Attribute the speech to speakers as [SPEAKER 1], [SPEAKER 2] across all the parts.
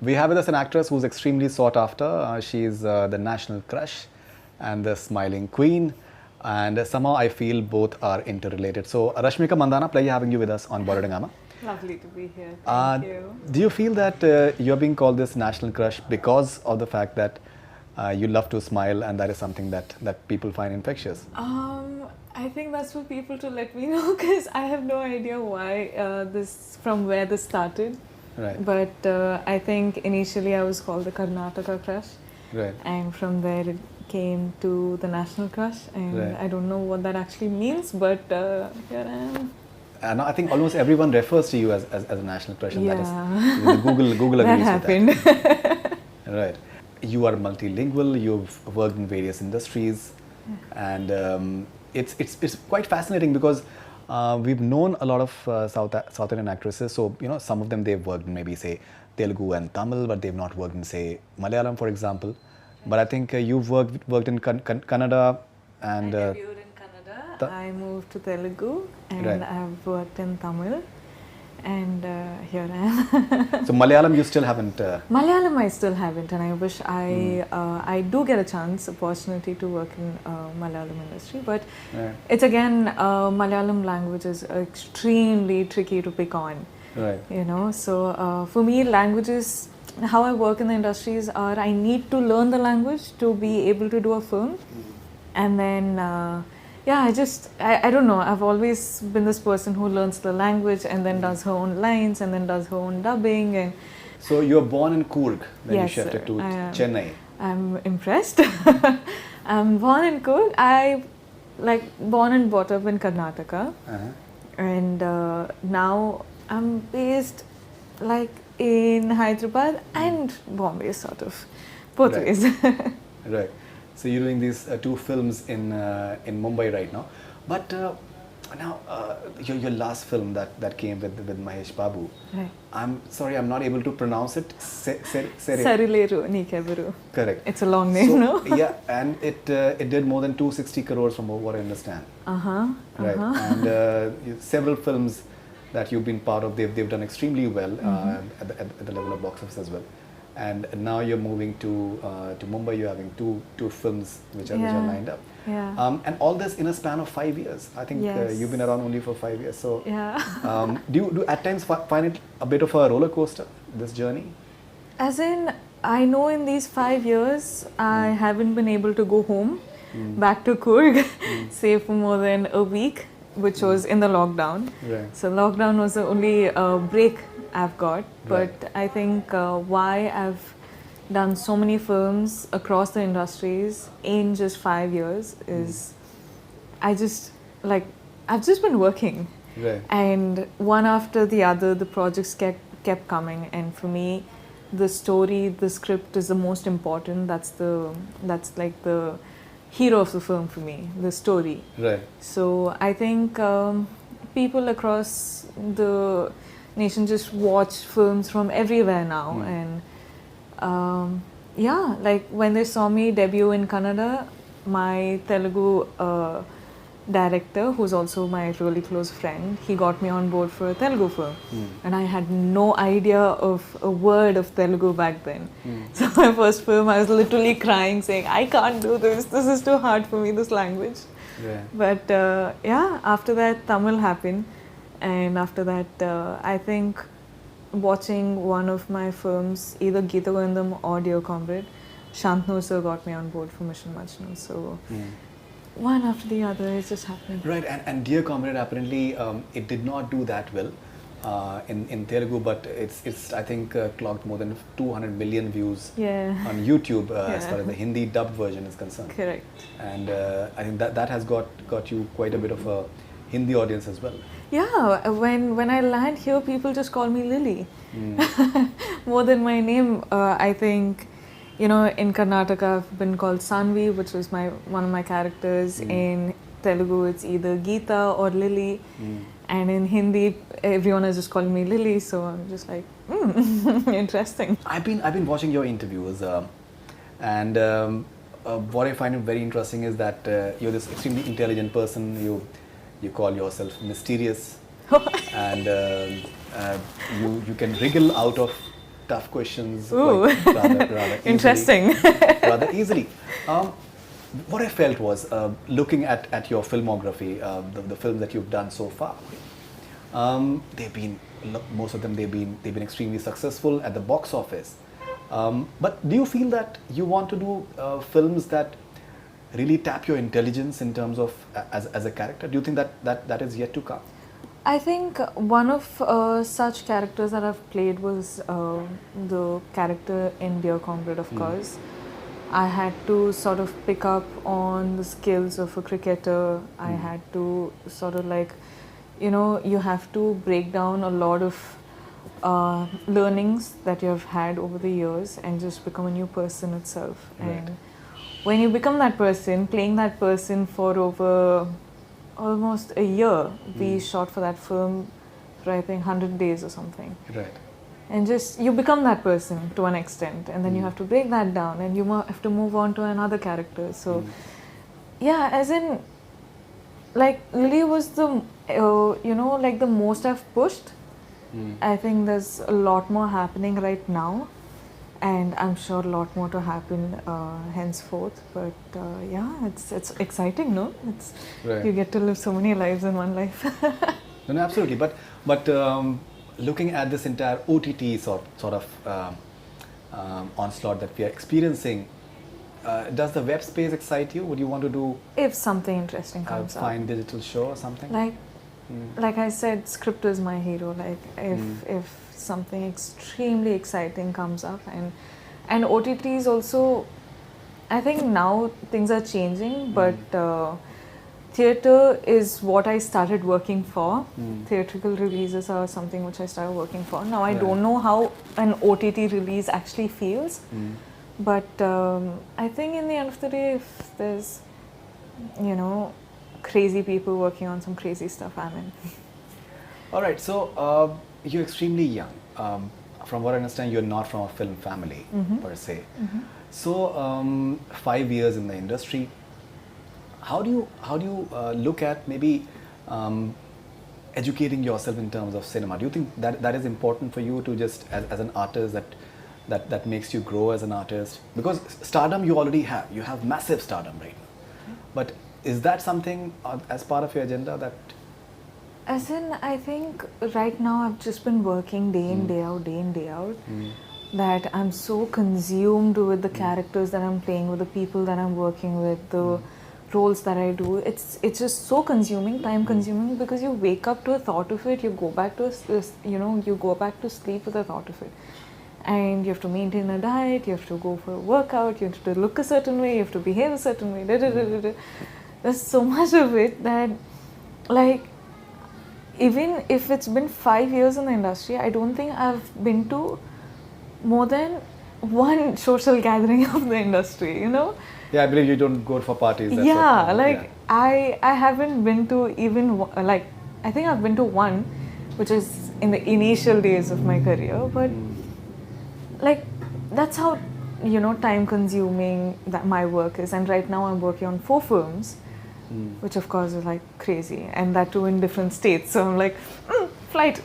[SPEAKER 1] We have with us an actress who's extremely sought after. She's the national crush and the smiling queen. And somehow I feel both are interrelated. So, Rashmika, Mandana, pleasure having you with us on Bollywood Hungama.
[SPEAKER 2] Lovely to be here. Thank you.
[SPEAKER 1] Do you feel that you're being called this national crush because of the fact that you love to smile and that is something that people find infectious?
[SPEAKER 2] I think that's for people to let me know because I have no idea why from where this started.
[SPEAKER 1] Right.
[SPEAKER 2] But I think initially I was called the Karnataka crush.
[SPEAKER 1] Right.
[SPEAKER 2] And from there it came to the national crush. And
[SPEAKER 1] Right.
[SPEAKER 2] I don't know what that actually means, but here I am.
[SPEAKER 1] And I think almost everyone refers to you as a national crush, and
[SPEAKER 2] Yeah.
[SPEAKER 1] that is Google
[SPEAKER 2] That
[SPEAKER 1] agrees
[SPEAKER 2] happened.
[SPEAKER 1] with that. Right. You are multilingual. You've worked in various industries, and it's quite fascinating because we've known a lot of South Indian actresses. So some of them they've worked in maybe say Telugu and Tamil, but they've not worked in say Malayalam, for example. But I think you've worked in Kannada and.
[SPEAKER 2] I debuted in Kannada. I moved to Telugu and
[SPEAKER 1] Right.
[SPEAKER 2] I've worked in Tamil. And here I am.
[SPEAKER 1] So Malayalam you still haven't.
[SPEAKER 2] Malayalam I still haven't, and I wish I do get a chance, opportunity to work in Malayalam industry. But
[SPEAKER 1] Right.
[SPEAKER 2] it's again Malayalam language is extremely tricky to pick on.
[SPEAKER 1] Right.
[SPEAKER 2] So for me, languages, how I work in the industries are I need to learn the language to be able to do a film, and then. I don't know. I've always been this person who learns the language and then does her own lines and then does her own dubbing. And
[SPEAKER 1] So you were born in Coorg, then
[SPEAKER 2] Yes,
[SPEAKER 1] you shifted
[SPEAKER 2] sir.
[SPEAKER 1] to
[SPEAKER 2] I am.
[SPEAKER 1] Chennai.
[SPEAKER 2] I'm impressed. I'm born in Coorg. I born and brought up in Karnataka, and now I'm based in Hyderabad and Bombay, sort of both
[SPEAKER 1] Right.
[SPEAKER 2] ways.
[SPEAKER 1] Right. So you're doing these two films in Mumbai right now, but now your last film that came with Mahesh Babu.
[SPEAKER 2] Right.
[SPEAKER 1] I'm sorry, I'm not able to pronounce it.
[SPEAKER 2] Sarileru Nikeveru.
[SPEAKER 1] Correct.
[SPEAKER 2] It's a long name, no?
[SPEAKER 1] Yeah, and it did more than 260 crores from what I understand. Right. And several films that you've been part of, they've done extremely well at the level of box office as well. And now you're moving to Mumbai. You're having two films which are lined up.
[SPEAKER 2] Yeah.
[SPEAKER 1] And all this in a span of 5 years. I think
[SPEAKER 2] Yes.
[SPEAKER 1] you've been around only for 5 years. So
[SPEAKER 2] Yeah.
[SPEAKER 1] do you at times find it a bit of a roller coaster, this journey?
[SPEAKER 2] As in, I know in these 5 years, I haven't been able to go home back to Coorg, say for more than a week, which was in the lockdown.
[SPEAKER 1] Right.
[SPEAKER 2] So lockdown was the only break I've got. But
[SPEAKER 1] Right.
[SPEAKER 2] I think why I've done so many films across the industries in just 5 years is I've just been working.
[SPEAKER 1] Right.
[SPEAKER 2] And one after the other, the projects kept coming. And for me, the story, the script is the most important. That's like the hero of the film for me, the story.
[SPEAKER 1] Right.
[SPEAKER 2] So I think people across the nation just watch films from everywhere now. And when they saw me debut in Kannada, my Telugu director, who's also my really close friend, he got me on board for a Telugu film. And I had no idea of a word of Telugu back then. So my first film, I was literally crying saying, I can't do this is too hard for me, this language.
[SPEAKER 1] Yeah.
[SPEAKER 2] But after that Tamil happened, and after that I think watching one of my films, either Geeta Govindam or Dear Comrade, Shantanu sir got me on board for Mission Majnu. So one after the other, it's just happening.
[SPEAKER 1] Right, and Dear Comrade, apparently it did not do that well in Telugu, but it's I think clocked more than 200 million views on YouTube as far as the Hindi dubbed version is concerned.
[SPEAKER 2] Correct.
[SPEAKER 1] And I think that has got you quite a bit of a Hindi audience as well.
[SPEAKER 2] Yeah, when I land here, people just call me Lily. More than my name. I think, in Karnataka I've been called Sanvi, which was one of my characters. In Telugu it's either Geeta or Lily. And in Hindi, everyone is just calling me Lily, so I'm just like, interesting.
[SPEAKER 1] I've been watching your interviews, and what I find very interesting is that you're this extremely intelligent person. You call yourself mysterious, and you can wriggle out of tough questions
[SPEAKER 2] Ooh.
[SPEAKER 1] quite rather easily.
[SPEAKER 2] Interesting.
[SPEAKER 1] Rather easily. What I felt was, looking at your filmography, the films that you've done so far, they've been, most of them, they've been extremely successful at the box office. But do you feel that you want to do films that really tap your intelligence in terms of as a character? Do you think that is yet to come?
[SPEAKER 2] I think one of such characters that I've played was the character in Dear Comrade, of course. I had to sort of pick up on the skills of a cricketer. I had to sort of like, you know, you have to break down a lot of learnings that you have had over the years and just become a new person itself.
[SPEAKER 1] Right.
[SPEAKER 2] And when you become that person, playing that person for over almost a year, we shot for that film for I think 100 days or something.
[SPEAKER 1] Right.
[SPEAKER 2] And just you become that person to an extent, and then you have to break that down, and you have to move on to another character. So, yeah, as in, like Lily was the you know, like the most I've pushed. I think there's a lot more happening right now, and I'm sure a lot more to happen henceforth. But yeah, it's exciting, no? It's
[SPEAKER 1] Right.
[SPEAKER 2] you get to live so many lives in one life.
[SPEAKER 1] No, absolutely. But looking at this entire OTT sort of onslaught that we are experiencing, does the web space excite you? Would you want to do
[SPEAKER 2] If something interesting
[SPEAKER 1] a
[SPEAKER 2] comes up.
[SPEAKER 1] fine digital show or something?
[SPEAKER 2] Like I said, script is my hero. Like if something extremely exciting comes up, and OTTs also, I think now things are changing, but theatre is what I started working for. Theatrical releases are something which I started working for. Now I
[SPEAKER 1] Right.
[SPEAKER 2] don't know how an OTT release actually feels, but I think in the end of the day, if there's, you know, crazy people working on some crazy stuff, I'm in.
[SPEAKER 1] All right. So you're extremely young. From what I understand, you're not from a film family per se. So 5 years in the industry. How do you look at maybe educating yourself in terms of cinema? Do you think that is important for you to just as an artist that makes you grow as an artist? Because stardom you already have. You have massive stardom right now. But is that something as part of your agenda that?
[SPEAKER 2] As in, I think right now I've just been working day in, day out, that I'm so consumed with the characters that I'm playing, with the people that I'm working with, the roles that I do. It's just so consuming, time consuming, because you wake up to a thought of it, you go back to you go back to sleep with a thought of it. And you have to maintain a diet, you have to go for a workout, you have to look a certain way, you have to behave a certain way. There's so much of it that, like, even if it's been 5 years in the industry, I don't think I've been to more than one social gathering of the industry, you know?
[SPEAKER 1] Yeah, I believe you don't go for parties. That's
[SPEAKER 2] Yeah,
[SPEAKER 1] what,
[SPEAKER 2] like I haven't been to even like, I think I've been to one, which is in the initial days of my career, but like that's how, you know, time consuming that my work is. And right now I'm working on 4 films, which of course is like crazy, and that too in different states. So I'm like, flight,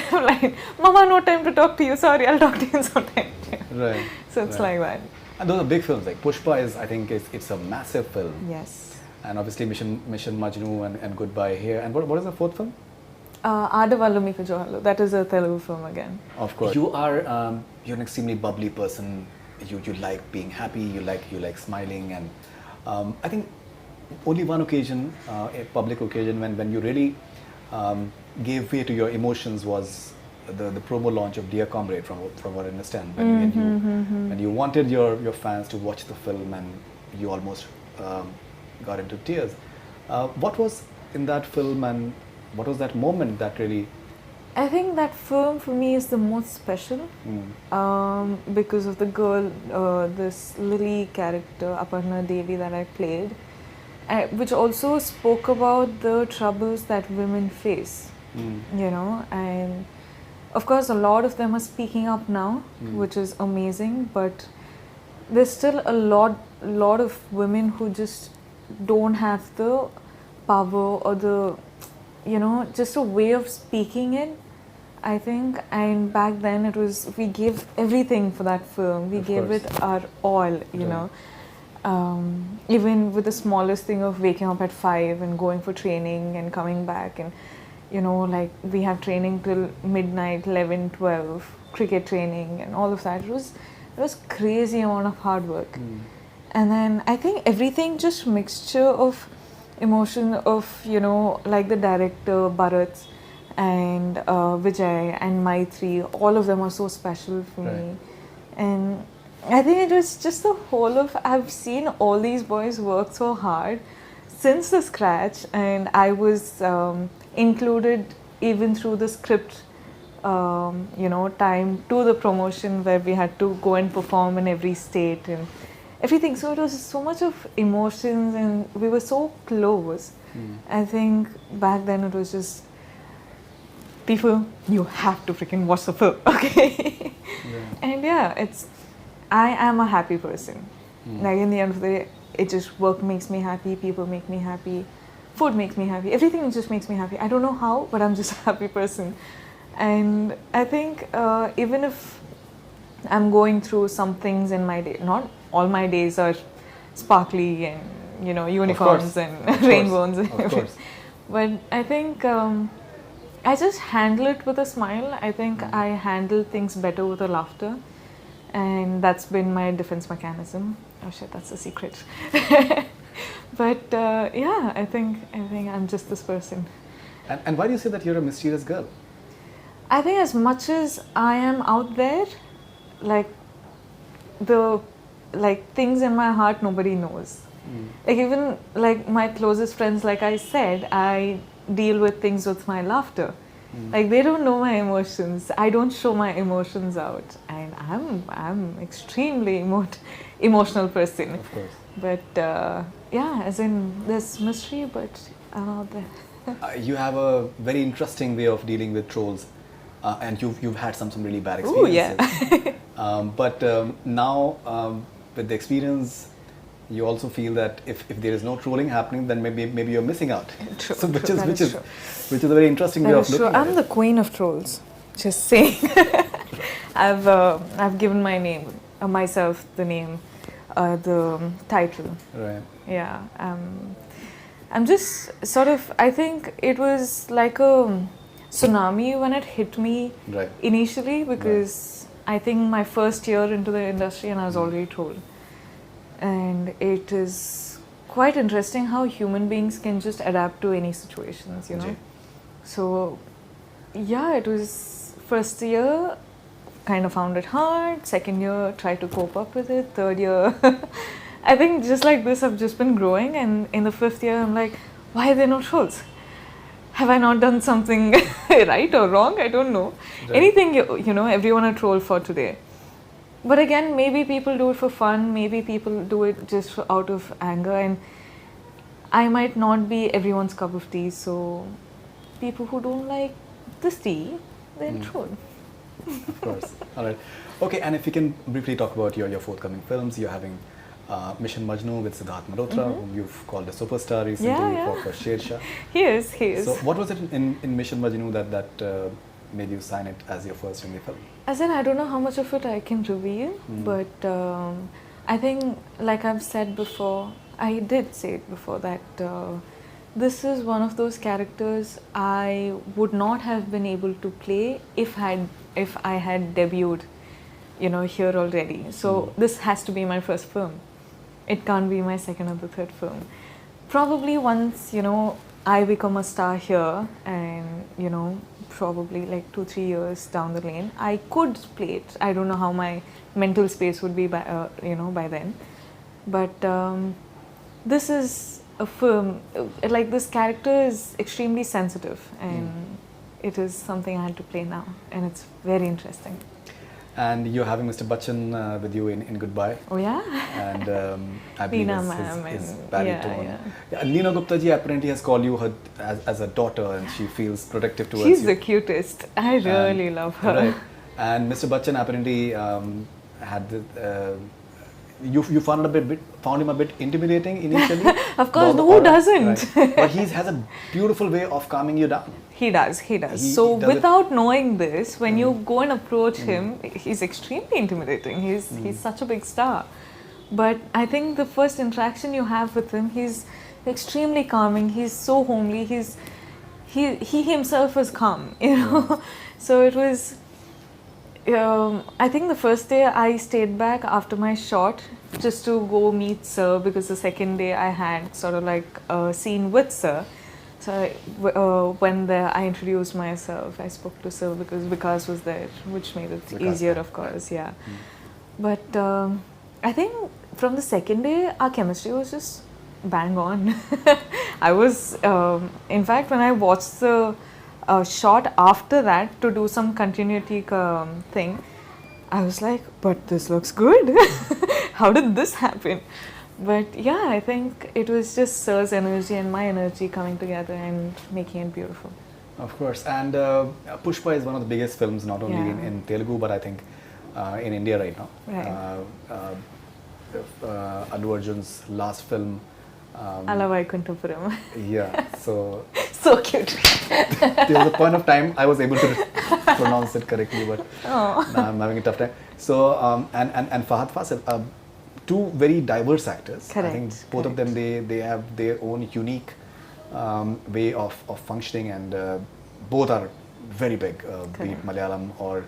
[SPEAKER 2] flight, mama, no time to talk to you, sorry, I'll talk to you sometime.
[SPEAKER 1] Right.
[SPEAKER 2] So it's like that.
[SPEAKER 1] And those are big films. Like Pushpa is, I think, it's a massive film.
[SPEAKER 2] Yes.
[SPEAKER 1] And obviously Mission Majnu and Goodbye Here. And what is the 4th film?
[SPEAKER 2] Aadavallu Meeku Johallu. That is a Telugu film again.
[SPEAKER 1] Of course. You are you're an extremely bubbly person. You like being happy. You like smiling. And I think only one occasion, a public occasion, when you really gave way to your emotions was the promo launch of Dear Comrade, from what I understand. When you wanted your fans to watch the film and you almost got into tears. What was in that film, and what was that moment that really?
[SPEAKER 2] I think that film for me is the most special because of the girl, this Lily character, Aparna Devi, that I played, which also spoke about the troubles that women face, you know, and of course a lot of them are speaking up now, which is amazing, but there's still a lot of women who just don't have the power or the, you know, just a way of speaking it. I think, and back then it was, we gave everything for that film. We
[SPEAKER 1] Of
[SPEAKER 2] gave
[SPEAKER 1] course.
[SPEAKER 2] it our all, you
[SPEAKER 1] Right.
[SPEAKER 2] know. Even with the smallest thing of waking up at 5 and going for training and coming back, and you know, like we have training till midnight, 11, 12, cricket training and all of that. It was crazy amount of hard work. And then I think everything, just mixture of emotion of, you know, like the director Bharat and Vijay and Maitri, all of them are so special for
[SPEAKER 1] Right.
[SPEAKER 2] me. And I think it was just the whole of, I've seen all these boys work so hard since the scratch, and I was included even through the script, you know, time to the promotion where we had to go and perform in every state and everything. So it was so much of emotions, and we were so close. I think back then it was just, people, you have to freaking watch the film, okay? And yeah, I am a happy person. Like in the end of the day, it just, work makes me happy, people make me happy, food makes me happy, everything just makes me happy. I don't know how, but I'm just a happy person. And I think even if I'm going through some things in my day, not all my days are sparkly and, you know, unicorns and rainbows and
[SPEAKER 1] Of
[SPEAKER 2] everything.
[SPEAKER 1] course.
[SPEAKER 2] But I think I just handle it with a smile. I think I handle things better with a laughter, and that's been my defense mechanism. Oh shit, that's a secret. But yeah, I think I'm just this person.
[SPEAKER 1] And why do you say that you're a mysterious girl?
[SPEAKER 2] I think as much as I am out there, like things in my heart nobody knows. Like even like my closest friends, like I said, I deal with things with my laughter. Like they don't know my emotions. I don't show my emotions out, and I'm extremely emotional person.
[SPEAKER 1] Of course.
[SPEAKER 2] But yeah, as in there's mystery, but I'm out there.
[SPEAKER 1] You have a very interesting way of dealing with trolls, and you've had some really bad
[SPEAKER 2] Ooh,
[SPEAKER 1] experiences.
[SPEAKER 2] yeah.
[SPEAKER 1] But now, with the experience, you also feel that if there is no trolling happening, then maybe you're missing out.
[SPEAKER 2] True,
[SPEAKER 1] So which
[SPEAKER 2] true, that
[SPEAKER 1] is
[SPEAKER 2] is true.
[SPEAKER 1] which is a very interesting way
[SPEAKER 2] That
[SPEAKER 1] of
[SPEAKER 2] is
[SPEAKER 1] looking
[SPEAKER 2] true.
[SPEAKER 1] at
[SPEAKER 2] I'm
[SPEAKER 1] it.
[SPEAKER 2] the queen of trolls. Just saying. I've given my name, myself the name, the title.
[SPEAKER 1] Right.
[SPEAKER 2] Yeah. I'm just sort of, I think it was like a tsunami when it hit me
[SPEAKER 1] Right.
[SPEAKER 2] initially, because I think my first year into the industry and I was already trolled. And it is quite interesting how human beings can just adapt to any situations, you know.
[SPEAKER 1] Ji.
[SPEAKER 2] So yeah, it was first year kind of found it hard, second year tried to cope up with it, third year I think just like this I've just been growing, and in the fifth year I'm like, why are there no trolls? Have I not done something right or wrong? I don't know.
[SPEAKER 1] Right.
[SPEAKER 2] Anything, you know, everyone a troll for today. But again, maybe people do it for fun, maybe people do it just out of anger, and I might not be everyone's cup of tea, so people who don't like this tea, then troll.
[SPEAKER 1] Of course. All right. Okay, and if you can briefly talk about your forthcoming films. You're having Mission Majnu with Siddharth Malhotra, whom you've called a superstar recently
[SPEAKER 2] Yeah.
[SPEAKER 1] for Shershah.
[SPEAKER 2] He is.
[SPEAKER 1] So what was it in Mission Majnu that made you sign it as your first Hindi film?
[SPEAKER 2] As in, I don't know how much of it I can reveal, but I think, like I've said before, I did say it before, that this is one of those characters I would not have been able to play if I had debuted, you know, here already. So this has to be my first film. It can't be my second or the third film. Probably once, you know, I become a star here, and, you know, probably like 2-3 years down the lane, I could play it. I don't know how my mental space would be by, you know, by then. But this is a film, like this character is extremely sensitive, and it is something I had to play now, and it's very interesting.
[SPEAKER 1] And you're having Mr. Bachchan with you in Goodbye.
[SPEAKER 2] Oh yeah?
[SPEAKER 1] And I believe
[SPEAKER 2] Leena
[SPEAKER 1] his
[SPEAKER 2] ma'am
[SPEAKER 1] baritone.
[SPEAKER 2] yeah.
[SPEAKER 1] Leena Gupta ji apparently has called you her as a daughter, and she feels protective towards
[SPEAKER 2] She's
[SPEAKER 1] you.
[SPEAKER 2] the cutest. I really love her.
[SPEAKER 1] Right. And Mr. Bachchan apparently had the, you found him a bit intimidating initially.
[SPEAKER 2] Of course,
[SPEAKER 1] Bob
[SPEAKER 2] who
[SPEAKER 1] Aura,
[SPEAKER 2] doesn't?
[SPEAKER 1] Right. But he has a beautiful way of calming you down.
[SPEAKER 2] He does.
[SPEAKER 1] He
[SPEAKER 2] So
[SPEAKER 1] does it-
[SPEAKER 2] without knowing this, when you go and approach him, he's extremely intimidating. He's such a big star. But I think the first interaction you have with him, he's extremely calming. He's so homely. He himself is calm, you know. So it was. I think the first day I stayed back after my shot just to go meet Sir, because the second day I had sort of like a scene with Sir. So when there, I introduced myself. I spoke to Sir because Vikas was there, which made it easier, of course. Yeah, but I think from the second day our chemistry was just bang on. I was, in fact, when I watched the shot after that to do some continuity thing, I was like, but this looks good. How did this happen? But yeah, I think it was just Sir's energy and my energy coming together and making it beautiful.
[SPEAKER 1] Of course, and Pushpa is one of the biggest films, not only in Telugu, but I think in India right now.
[SPEAKER 2] Right.
[SPEAKER 1] Allu Arjun's last film.
[SPEAKER 2] Ala Vaikuntapuram.
[SPEAKER 1] Yeah, so
[SPEAKER 2] So cute.
[SPEAKER 1] there was a point of time I was able to pronounce it correctly, but now I'm having a tough time. So and Fahadh Faasil, two very diverse actors.
[SPEAKER 2] Correct.
[SPEAKER 1] I think both of them they have their own unique way of functioning, and both are very big, be it Malayalam or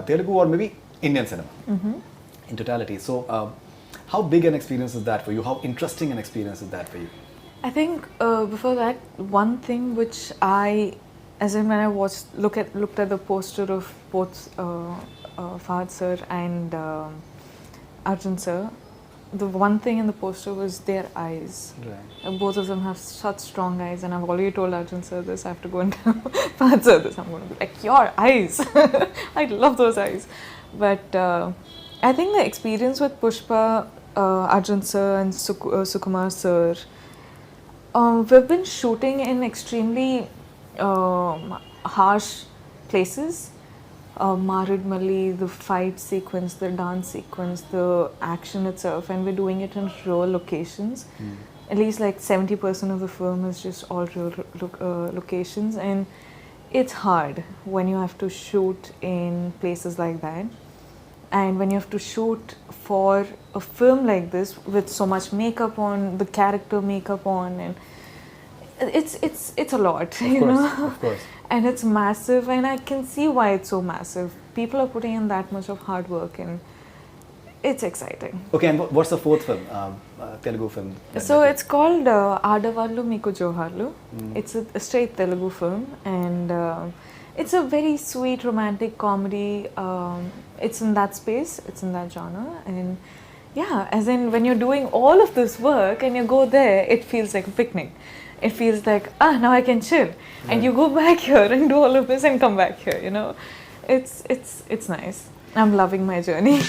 [SPEAKER 1] Telugu or maybe Indian cinema in totality. So how big an experience is that for you? How interesting an experience is that for you?
[SPEAKER 2] I think before that, one thing which as in when I looked at the poster of both Fahad sir and Arjun sir, the one thing in the poster was their eyes.
[SPEAKER 1] Right.
[SPEAKER 2] Both of them have such strong eyes, and I've already told Arjun sir this. I have to go and tell Fahad sir this. I'm going to be like, your eyes. I love those eyes. But I think the experience with Pushpa, Arjun sir and Sukumar sir, we've been shooting in extremely harsh places. Maridmalli, the fight sequence, the dance sequence, the action itself, and we're doing it in real locations. At least like 70% of the film is just all real locations, and it's hard when you have to shoot in places like that. And when you have to shoot for a film like this with so much makeup on, the character makeup on, and it's a lot, you know.
[SPEAKER 1] Of course.
[SPEAKER 2] And it's massive, and I can see why it's so massive. People are putting in that much of hard work, and it's exciting.
[SPEAKER 1] Okay, and what's the fourth film, Telugu film?
[SPEAKER 2] So it's called Adavallu Meeku Joharlu. It's a straight Telugu film, and it's a very sweet romantic comedy. It's in that space, it's in that genre, and yeah, as in when you're doing all of this work and you go there, it feels like a picnic. It feels like, now I can chill. And you go back here and do all of this and come back here, you know. It's nice. I'm loving my journey.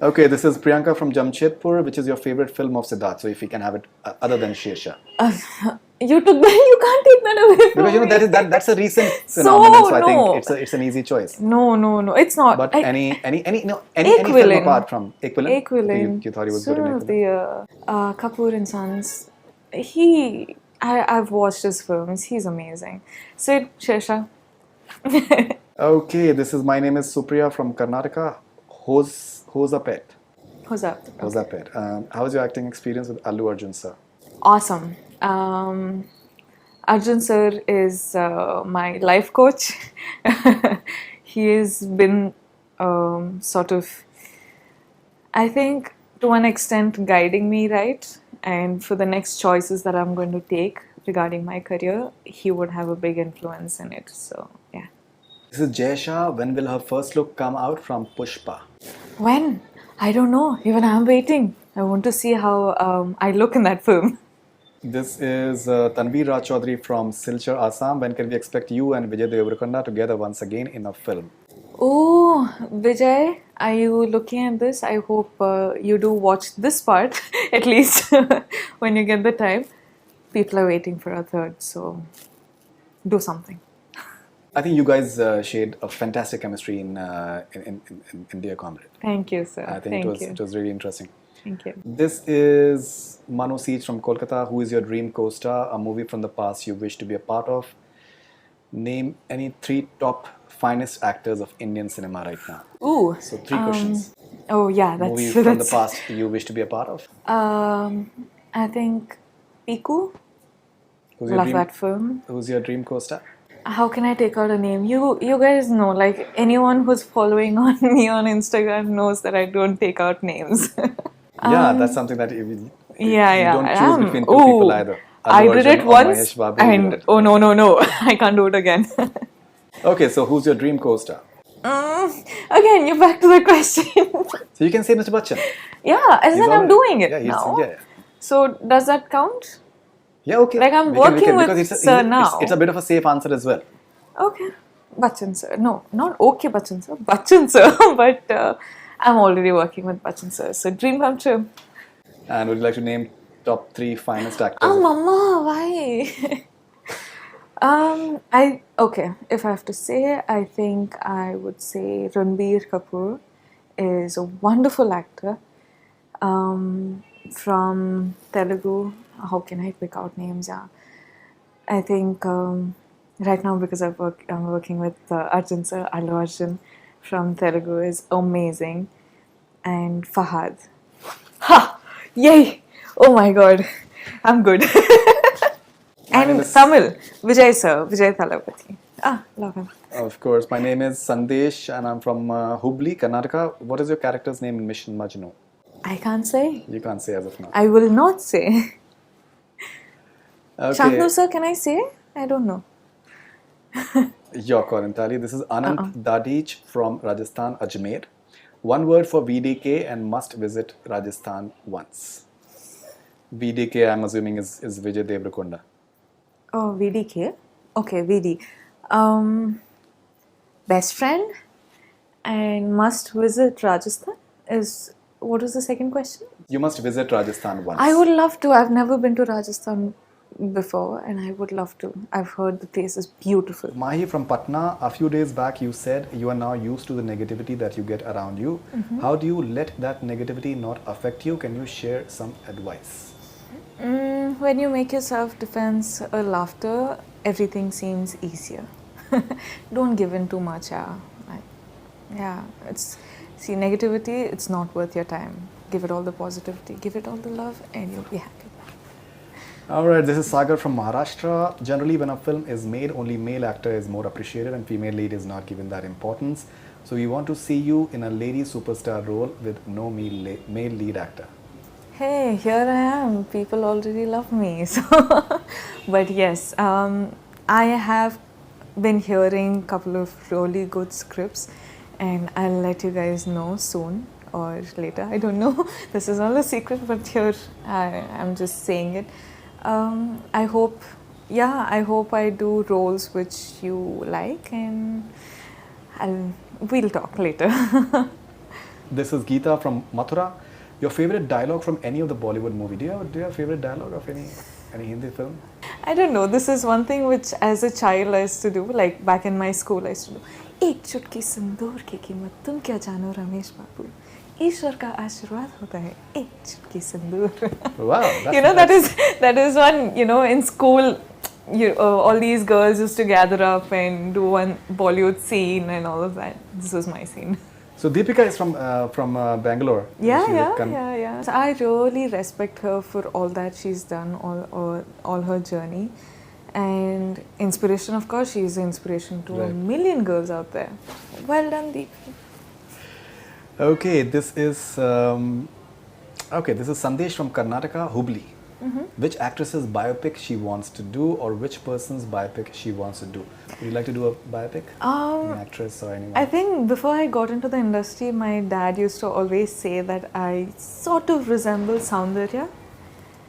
[SPEAKER 1] Okay, this is Priyanka from Jamshedpur. Which is your favorite film of Siddharth? So if we can have it other than Shersha.
[SPEAKER 2] You took that. You can't take that away from
[SPEAKER 1] Because you know
[SPEAKER 2] me.
[SPEAKER 1] that's a recent phenomenon. So I
[SPEAKER 2] no.
[SPEAKER 1] think it's an easy choice.
[SPEAKER 2] No, it's not.
[SPEAKER 1] But any film apart from Equivalent? You thought he was good in
[SPEAKER 2] Son of the
[SPEAKER 1] Equivalent?
[SPEAKER 2] Kapoor and Sons. I've watched his films. He's amazing. Sid, Shersha.
[SPEAKER 1] Okay, my name is Supriya from Karnataka. Who's a pet?
[SPEAKER 2] Who's up?
[SPEAKER 1] Who's a pet? How was your acting experience with Allu Arjun sir?
[SPEAKER 2] Awesome. Arjun sir is my life coach. He has been sort of, I think, to an extent guiding me right, and for the next choices that I'm going to take regarding my career, he would have a big influence in it. So yeah.
[SPEAKER 1] This is Jaysha. When will her first look come out from Pushpa?
[SPEAKER 2] When? I don't know. Even I'm waiting. I want to see how I look in that film.
[SPEAKER 1] This is Tanveer Raj Chaudhary from Silchar, Assam. When can we expect you and Vijay Deverakonda together once again in a film?
[SPEAKER 2] Oh, Vijay, are you looking at this? I hope you do watch this part, at least when you get the time. People are waiting for a third, so do something.
[SPEAKER 1] I think you guys shared a fantastic chemistry in Dear Comrade.
[SPEAKER 2] Thank you, sir.
[SPEAKER 1] I think
[SPEAKER 2] Thank you.
[SPEAKER 1] it was really interesting.
[SPEAKER 2] Thank you.
[SPEAKER 1] This is Manu Seeds from Kolkata. Who is your dream co-star? A movie from the past you wish to be a part of. Name any 3 top finest actors of Indian cinema right now.
[SPEAKER 2] Ooh.
[SPEAKER 1] So 3 questions.
[SPEAKER 2] Oh yeah, that's
[SPEAKER 1] Movie from the past you wish to be a part of.
[SPEAKER 2] I think Piku.
[SPEAKER 1] Who's
[SPEAKER 2] Love that film.
[SPEAKER 1] Who's your dream co-star?
[SPEAKER 2] How can I take out a name? You guys know, like anyone who's following on me on Instagram knows that I don't take out names.
[SPEAKER 1] Yeah, that's something that you
[SPEAKER 2] yeah.
[SPEAKER 1] don't choose between 2 people either.
[SPEAKER 2] I
[SPEAKER 1] Allu
[SPEAKER 2] did
[SPEAKER 1] Arjun
[SPEAKER 2] it
[SPEAKER 1] or
[SPEAKER 2] once,
[SPEAKER 1] Mahesh Babu.
[SPEAKER 2] and oh no, I can't do it again.
[SPEAKER 1] Okay, so who's your dream co-star?
[SPEAKER 2] Again, you're back to the question.
[SPEAKER 1] So you can say Mr. Bachchan.
[SPEAKER 2] Yeah, as in I'm doing it now.
[SPEAKER 1] Yeah.
[SPEAKER 2] So does that count?
[SPEAKER 1] Yeah, okay.
[SPEAKER 2] Like I'm working with sir now.
[SPEAKER 1] It's a bit of a safe answer as well.
[SPEAKER 2] Okay, Bachchan sir. No, not okay Bachchan sir. Bachchan sir. But I'm already working with Bachchan sir. So dream come true.
[SPEAKER 1] And would you like to name top 3 finest actors?
[SPEAKER 2] Oh, mama, why? Okay. If I have to say, I think I would say Ranbir Kapoor is a wonderful actor. From Telugu, how can I pick out names? Yeah, I think right now because I'm working with Arjun sir, Allu Arjun from Telugu is amazing, and Fahadh. Ha! Yay! Oh my God, I'm good. And Tamil, Vijay sir, Vijay Thalapathy. Love him.
[SPEAKER 1] Of course, my name is Sandesh and I'm from Hubli, Karnataka. What is your character's name in Mission Majnu?
[SPEAKER 2] I can't say.
[SPEAKER 1] You can't say as of now.
[SPEAKER 2] I will not say.
[SPEAKER 1] Okay.
[SPEAKER 2] Shantanu sir, can I say? I don't know.
[SPEAKER 1] Your call entirely. This is Anand Dadich from Rajasthan, Ajmer. One word for VDK and must visit Rajasthan once. VDK, I'm assuming, is Vijay Deverakonda.
[SPEAKER 2] Oh, VDK? Okay, VD. Best friend and must visit Rajasthan is... What was the second question?
[SPEAKER 1] You must visit Rajasthan once.
[SPEAKER 2] I would love to. I've never been to Rajasthan before and I would love to. I've heard the place is beautiful.
[SPEAKER 1] Mahi from Patna, a few days back you said you are now used to the negativity that you get around you. How do you let that negativity not affect you? Can you share some advice?
[SPEAKER 2] When you make your self-defense a laughter, everything seems easier. Don't give in too much. See, negativity, it's not worth your time. Give it all the positivity, give it all the love, and you'll be happy.
[SPEAKER 1] Alright, this is Sagar from Maharashtra. Generally, when a film is made, only male actor is more appreciated and female lead is not given that importance. So we want to see you in a lady superstar role with no male lead actor.
[SPEAKER 2] Hey, here I am. People already love me. So, but yes, I have been hearing a couple of really good scripts. And I'll let you guys know soon or later. I don't know. This is all a secret, but here I'm just saying it. I hope I do roles which you like, and we'll talk later.
[SPEAKER 1] This is Geeta from Mathura. Your favorite dialogue from any of the Bollywood movie? Do you have a favorite dialogue of any Hindi film?
[SPEAKER 2] I don't know. This is one thing which, as a child, I used to do. Like back in my school, I used to do. एक चुटकी सिंदूर की कीमत तुम क्या जानो रमेश बाबू ईश्वर का आशीर्वाद होता है एक चुटकी सिंदूर.
[SPEAKER 1] Wow,
[SPEAKER 2] that is one, in school all these girls used to gather up and do one Bollywood scene and all of that. This was my scene.
[SPEAKER 1] So Deepika is from Bangalore.
[SPEAKER 2] Yeah. So I really respect her for all that she's done, all her journey. And inspiration, of course, she is an inspiration to a million girls out there. Well done, Deep.
[SPEAKER 1] Okay, this is Sandesh from Karnataka, Hubli. Which actress's biopic she wants to do, or which person's biopic she wants to do? Would you like to do a biopic? An actress or anyone?
[SPEAKER 2] I think before I got into the industry, my dad used to always say that I sort of resemble Saundarya.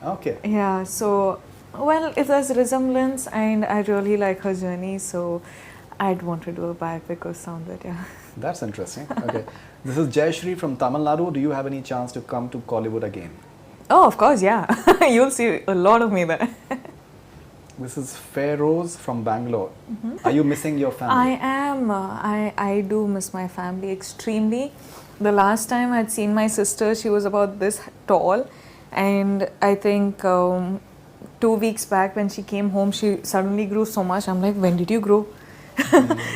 [SPEAKER 1] Okay.
[SPEAKER 2] Yeah, so... Well, if there's resemblance and I really like her journey, so I'd want to do a biopic of Saundarya.
[SPEAKER 1] That's interesting. Okay. This is Jayashree from Tamil Nadu. Do you have any chance to come to Collywood again?
[SPEAKER 2] Oh, of course, yeah. You'll see a lot of me there.
[SPEAKER 1] This is Feroz from Bangalore. Are you missing your family?
[SPEAKER 2] I am. I do miss my family extremely. The last time I'd seen my sister, she was about this tall, and I think 2 weeks back when she came home, she suddenly grew so much. I'm like, when did you grow?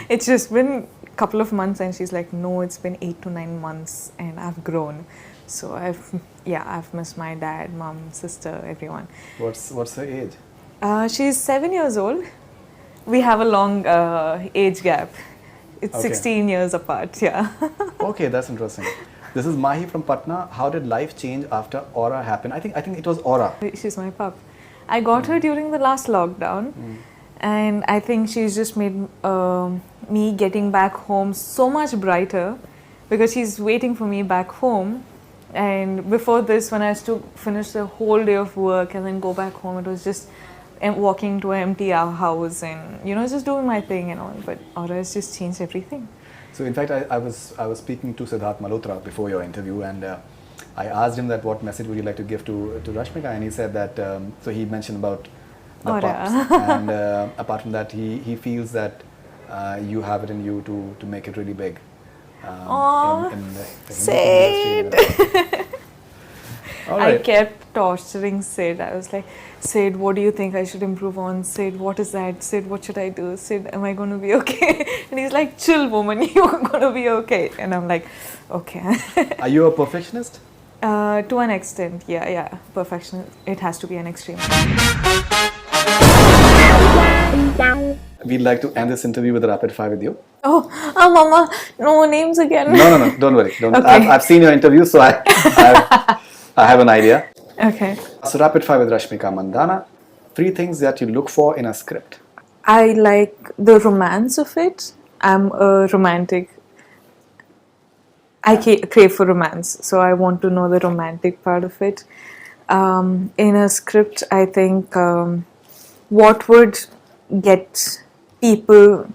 [SPEAKER 2] It's just been a couple of months, and she's like, no, it's been 8 to 9 months, and I've grown. So I've missed my dad, mom, sister, everyone.
[SPEAKER 1] What's her age?
[SPEAKER 2] She's 7 years old. We have a long age gap. It's
[SPEAKER 1] Okay.
[SPEAKER 2] 16 years apart, yeah.
[SPEAKER 1] Okay, that's interesting. This is Mahi from Patna. How did life change after Aura happened? I think it was Aura.
[SPEAKER 2] She's my pup. I got her during the last lockdown, and I think she's just made me getting back home so much brighter, because she's waiting for me back home. And before this, when I used to finish the whole day of work and then go back home, it was just walking to an empty house and just doing my thing and all. But Aura has just changed everything.
[SPEAKER 1] So in fact, I was speaking to Siddharth Malhotra before your interview, and I asked him that what message would you like to give to Rashmika, and he said that so he mentioned about the
[SPEAKER 2] Aura.
[SPEAKER 1] pups, and apart from that, he feels that you have it in you to make it really big.
[SPEAKER 2] Aw,
[SPEAKER 1] in the
[SPEAKER 2] Sid.
[SPEAKER 1] industry. All right.
[SPEAKER 2] I kept torturing Sid. I was like, Sid, what do you think I should improve on? Sid, what is that? Sid, what should I do? Sid, am I going to be okay? And he's like, chill, woman, you're going to be okay. And I'm like, okay.
[SPEAKER 1] Are you a perfectionist?
[SPEAKER 2] To an extent, yeah. Perfection, it has to be an extreme.
[SPEAKER 1] We'd like to end this interview with a rapid fire with you.
[SPEAKER 2] Oh, Mama, no names again.
[SPEAKER 1] No, don't worry. Don't.
[SPEAKER 2] Okay.
[SPEAKER 1] I've seen your interview, so I have an idea.
[SPEAKER 2] Okay.
[SPEAKER 1] So rapid fire with Rashmika. Mandana. 3 things that you look for in a script.
[SPEAKER 2] I like the romance of it. I'm a romantic. I crave for romance, so I want to know the romantic part of it. In a script, I think what would get people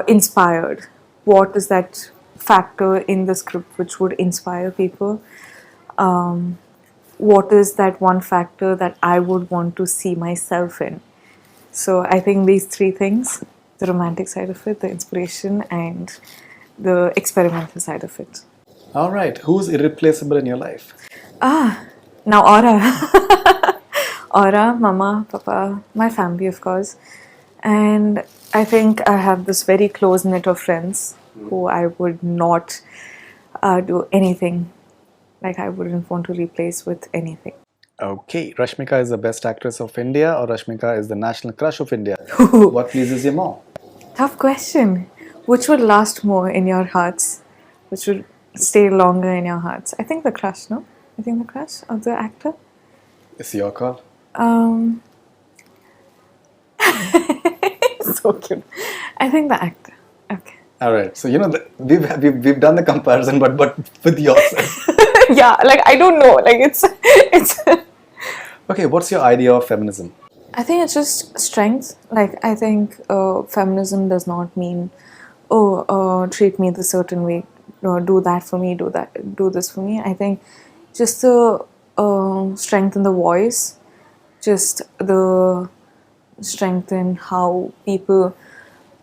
[SPEAKER 2] inspired? What is that factor in the script which would inspire people? What is that one factor that I would want to see myself in? So I think these 3 things, the romantic side of it, the inspiration, and the experimental side of it.
[SPEAKER 1] All right. Who's irreplaceable in your life?
[SPEAKER 2] Now Aura. Aura, Mama, Papa, my family, of course. And I think I have this very close knit of friends who I would not do anything. Like, I wouldn't want to replace with anything.
[SPEAKER 1] Okay. Rashmika is the best actress of India, or Rashmika is the national crush of India? What pleases you more?
[SPEAKER 2] Tough question. Which would last more in your hearts? Which would stay longer in your hearts? I think the crush, no? I think the crush of the actor.
[SPEAKER 1] It's your call.
[SPEAKER 2] So cute. I think the actor. Okay.
[SPEAKER 1] All right. So we've done the comparison, but with yourself.
[SPEAKER 2] Yeah, like I don't know. Like it's.
[SPEAKER 1] Okay. What's your idea of feminism?
[SPEAKER 2] I think it's just strength. Like I think feminism does not mean, treat me the certain way, do that for me, do this for me. I think just the strength in the voice, just the strength in how people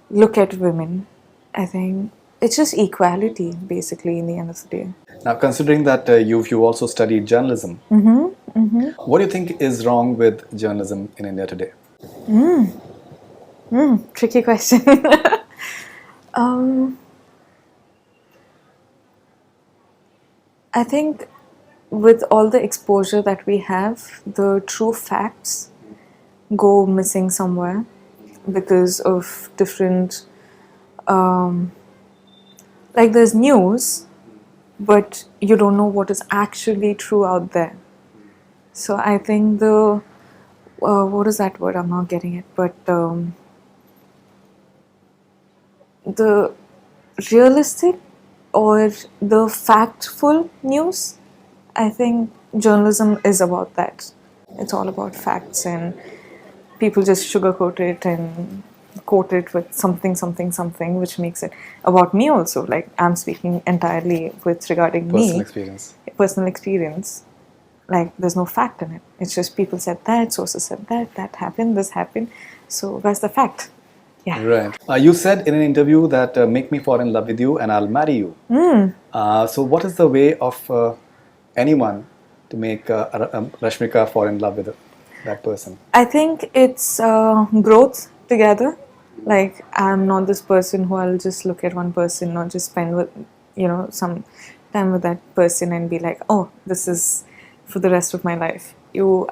[SPEAKER 2] look at women. I think it's just equality, basically, in the end of the day.
[SPEAKER 1] Now, considering that you also studied journalism, what do you think is wrong with journalism in India today?
[SPEAKER 2] Tricky question. I think with all the exposure that we have, the true facts go missing somewhere because of different, like there's news, but you don't know what is actually true out there. So I think the, what is that word? I'm not getting it, but the realistic or the factful news, I think journalism is about that. It's all about facts, and people just sugarcoat it and quote it with something, which makes it about me also. Like I'm speaking entirely with regarding
[SPEAKER 1] Personal
[SPEAKER 2] me.
[SPEAKER 1] experience.
[SPEAKER 2] Personal experience. like there's no fact in it. It's just people said that, sources said that happened, this happened. So where's the fact? Yeah.
[SPEAKER 1] Right. You said in an interview that make me fall in love with you and I'll marry you. So what is the way of anyone to make Rashmika fall in love with that person?
[SPEAKER 2] I think it's growth together. Like, I'm not this person who I'll just look at one person or just spend with, some time with that person and be like, oh, this is for the rest of my life.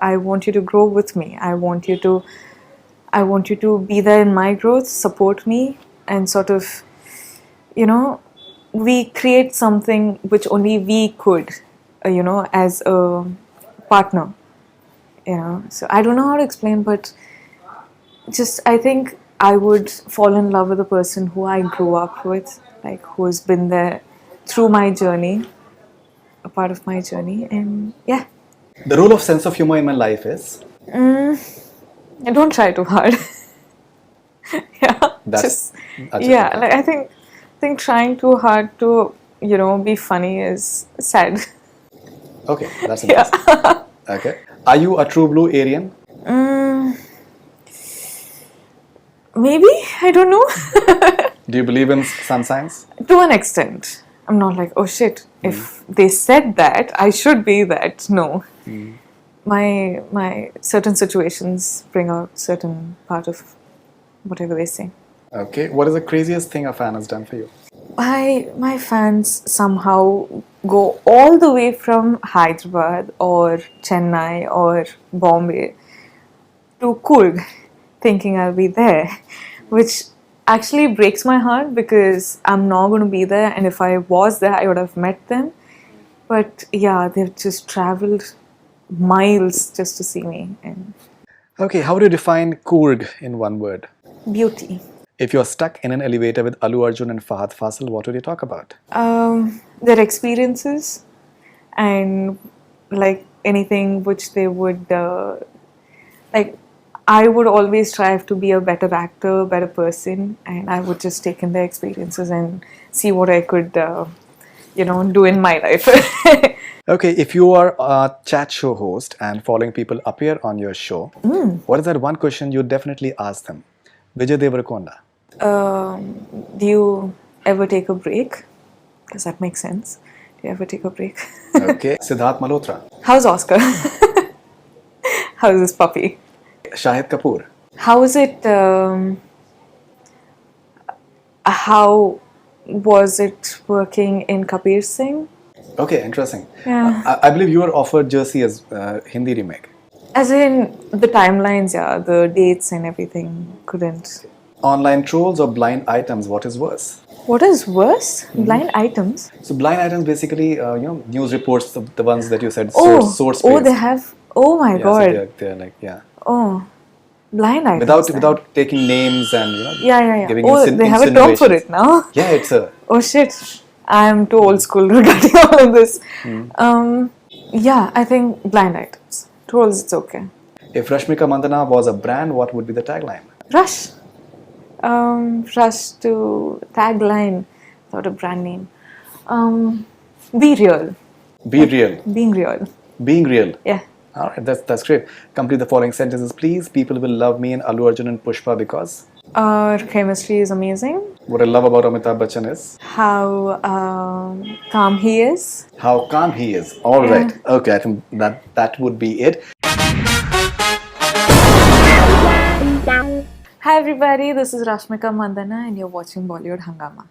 [SPEAKER 2] I want you to grow with me. I want you to be there in my growth, support me, and sort of, we create something which only we could, as a partner. So I don't know how to explain, but just I think I would fall in love with a person who I grew up with, like who has been there through my journey, a part of my journey, and yeah.
[SPEAKER 1] The role of sense of humor in my life is?
[SPEAKER 2] I don't try too hard.
[SPEAKER 1] That's
[SPEAKER 2] like I think trying too hard to be funny is sad.
[SPEAKER 1] Okay, that's interesting. Okay, are you a true blue Aryan?
[SPEAKER 2] Maybe, I don't know.
[SPEAKER 1] Do you believe in sun signs?
[SPEAKER 2] To an extent. I'm not like, oh shit, if they said that, I should be that. No. My certain situations bring out certain part of whatever they say.
[SPEAKER 1] Okay, what is the craziest thing a fan has done for you?
[SPEAKER 2] My fans somehow go all the way from Hyderabad or Chennai or Bombay to Coorg, thinking I'll be there, which actually breaks my heart because I'm not going to be there, and if I was there, I would have met them. But yeah, they've just traveled miles just to see me. And
[SPEAKER 1] okay, how do you define Coorg in one word?
[SPEAKER 2] beauty.
[SPEAKER 1] If you're stuck in an elevator with Allu Arjun and Fahadh Faasil, what would you talk about?
[SPEAKER 2] Their experiences and like anything which they would like. I would always strive to be a better actor, better person, and I would just take in their experiences and see what I could, do in my life.
[SPEAKER 1] Okay, if you are a chat show host and following people appear on your show, what is that one question you definitely ask them? Vijay Deverakonda.
[SPEAKER 2] Do you ever take a break? Does that make sense? Do you ever take a break?
[SPEAKER 1] Okay, Siddharth Malhotra.
[SPEAKER 2] How's Oscar? How's this puppy?
[SPEAKER 1] Shahid Kapoor.
[SPEAKER 2] How is it? How was it working in Kabir Singh?
[SPEAKER 1] Okay, interesting.
[SPEAKER 2] Yeah.
[SPEAKER 1] I believe you were offered Jersey as Hindi remake.
[SPEAKER 2] As in the timelines, yeah, the dates and everything couldn't.
[SPEAKER 1] Online trolls or blind items, what is worse?
[SPEAKER 2] What is worse? Blind items?
[SPEAKER 1] So blind items basically, news reports, the ones that you said, source
[SPEAKER 2] oh,
[SPEAKER 1] based.
[SPEAKER 2] they have. Oh my
[SPEAKER 1] Yeah,
[SPEAKER 2] god.
[SPEAKER 1] so they're like, yeah.
[SPEAKER 2] Oh, blind items.
[SPEAKER 1] Without taking names and
[SPEAKER 2] Yeah.
[SPEAKER 1] giving
[SPEAKER 2] Oh, they have a term for it now.
[SPEAKER 1] Yeah, it's a.
[SPEAKER 2] Oh shit, I'm too old school regarding all of this. Yeah, I think blind items. Trolls, it's okay.
[SPEAKER 1] If Rashmika Mandana was a brand, what would be the tagline?
[SPEAKER 2] Rush. Rush to tagline, not a brand name. Be real.
[SPEAKER 1] Be real.
[SPEAKER 2] Being real.
[SPEAKER 1] Being real.
[SPEAKER 2] Yeah.
[SPEAKER 1] All right, that's great. Complete the following sentences, please. People will love me and Allu Arjun and Pushpa because
[SPEAKER 2] Our chemistry is amazing.
[SPEAKER 1] what I love about Amitabh Bachchan is
[SPEAKER 2] How calm he is.
[SPEAKER 1] how calm he is. All right. Okay, I think that would be it.
[SPEAKER 2] Hi everybody, this is Rashmika Mandana and you're watching Bollywood Hungama.